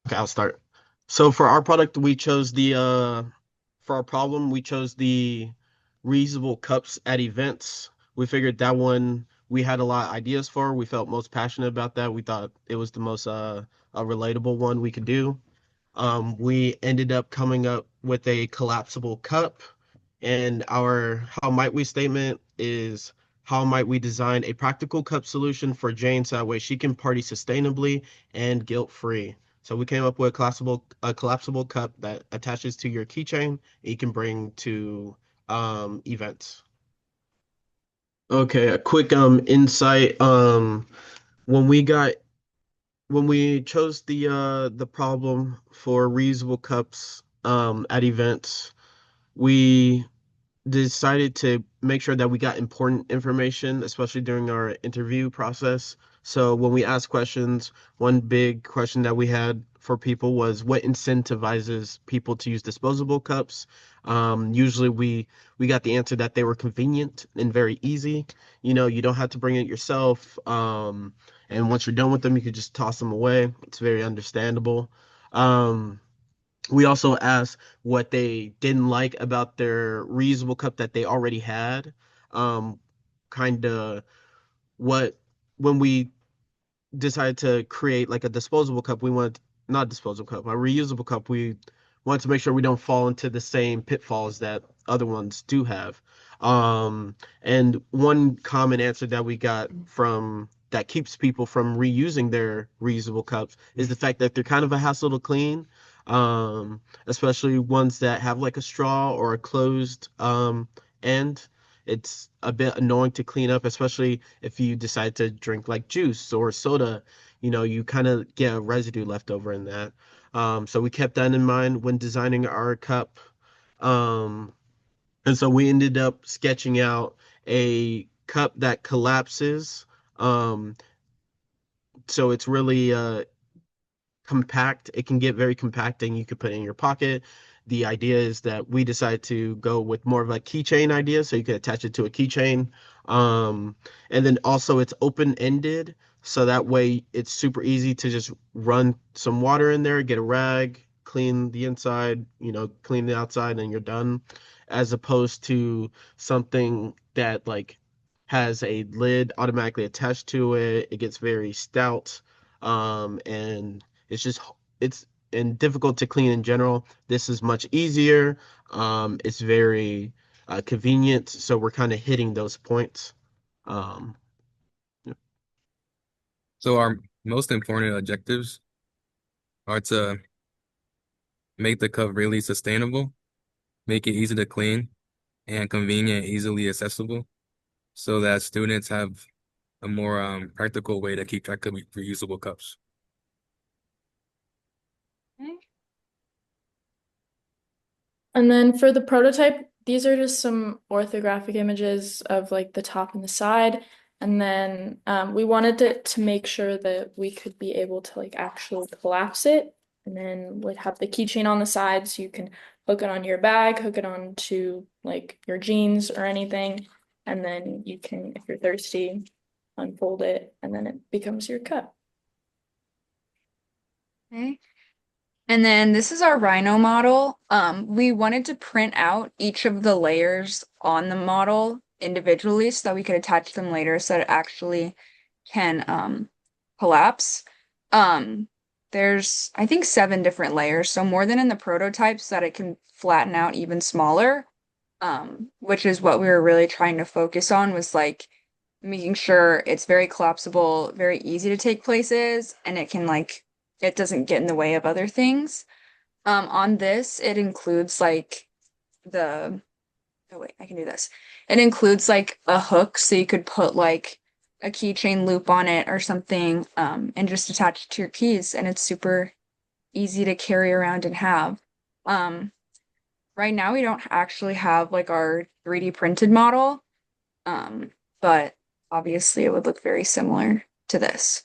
Okay, I'll start. So for our product, we chose the for our problem, we chose the reusable cups at events. We figured that one we had a lot of ideas for. We felt most passionate about that. We thought it was the most a relatable one we could do. We ended up coming up with a collapsible cup, and our how might we statement is how might we design a practical cup solution for Jane so that way she can party sustainably and guilt-free. So we came up with a collapsible cup that attaches to your keychain you can bring to events. Okay, a quick insight. When we got when we chose the problem for reusable cups at events, we decided to make sure that we got important information, especially during our interview process. So when we asked questions, one big question that we had for people was what incentivizes people to use disposable cups. Usually we got the answer that they were convenient and very easy. You know, you don't have to bring it yourself. And once you're done with them, you could just toss them away. It's very understandable. Um, we also asked what they didn't like about their reusable cup that they already had. Um, kind of what when we decided to create like a disposable cup, we wanted not disposable cup, a reusable cup. We wanted to make sure we don't fall into the same pitfalls that other ones do have. And one common answer that we got from that keeps people from reusing their reusable cups is the fact that they're kind of a hassle to clean, especially ones that have like a straw or a closed end. It's a bit annoying to clean up, especially if you decide to drink like juice or soda. You know, you kind of get a residue left over in that. So we kept that in mind when designing our cup. Um, and so we ended up sketching out a cup that collapses. Um, so it's really compact. It can get very compact and you could put it in your pocket. The idea is that we decide to go with more of a keychain idea, so you could attach it to a keychain. Um, and then also it's open-ended, so that way it's super easy to just run some water in there, get a rag, clean the inside, you know, clean the outside, and you're done. As opposed to something that like has a lid automatically attached to it. It gets very stout. And it's just it's and difficult to clean in general. This is much easier. It's very convenient, so we're kind of hitting those points. Um, So our most important objectives are to make the cup really sustainable, make it easy to clean, and convenient, easily accessible, so that students have a more practical way to keep track of reusable cups. Okay. And then for the prototype, these are just some orthographic images of like the top and the side. And then we wanted to make sure that we could be able to like actually collapse it and then like have the keychain on the side so you can hook it on your bag, hook it on to like your jeans or anything. And then you can, if you're thirsty, unfold it and then it becomes your cup. Okay. And then this is our Rhino model. We wanted to print out each of the layers on the model individually so that we could attach them later so that it actually can collapse. Um, there's I think 7 different layers, so more than in the prototype so that it can flatten out even smaller. Which is what we were really trying to focus on was like making sure it's very collapsible, very easy to take places, and it can like it doesn't get in the way of other things. On this, it includes like the oh wait, I can do this. It includes like a hook so you could put like a keychain loop on it or something, and just attach it to your keys, and it's super easy to carry around and have. Um, right now we don't actually have like our 3D printed model, but obviously it would look very similar to this.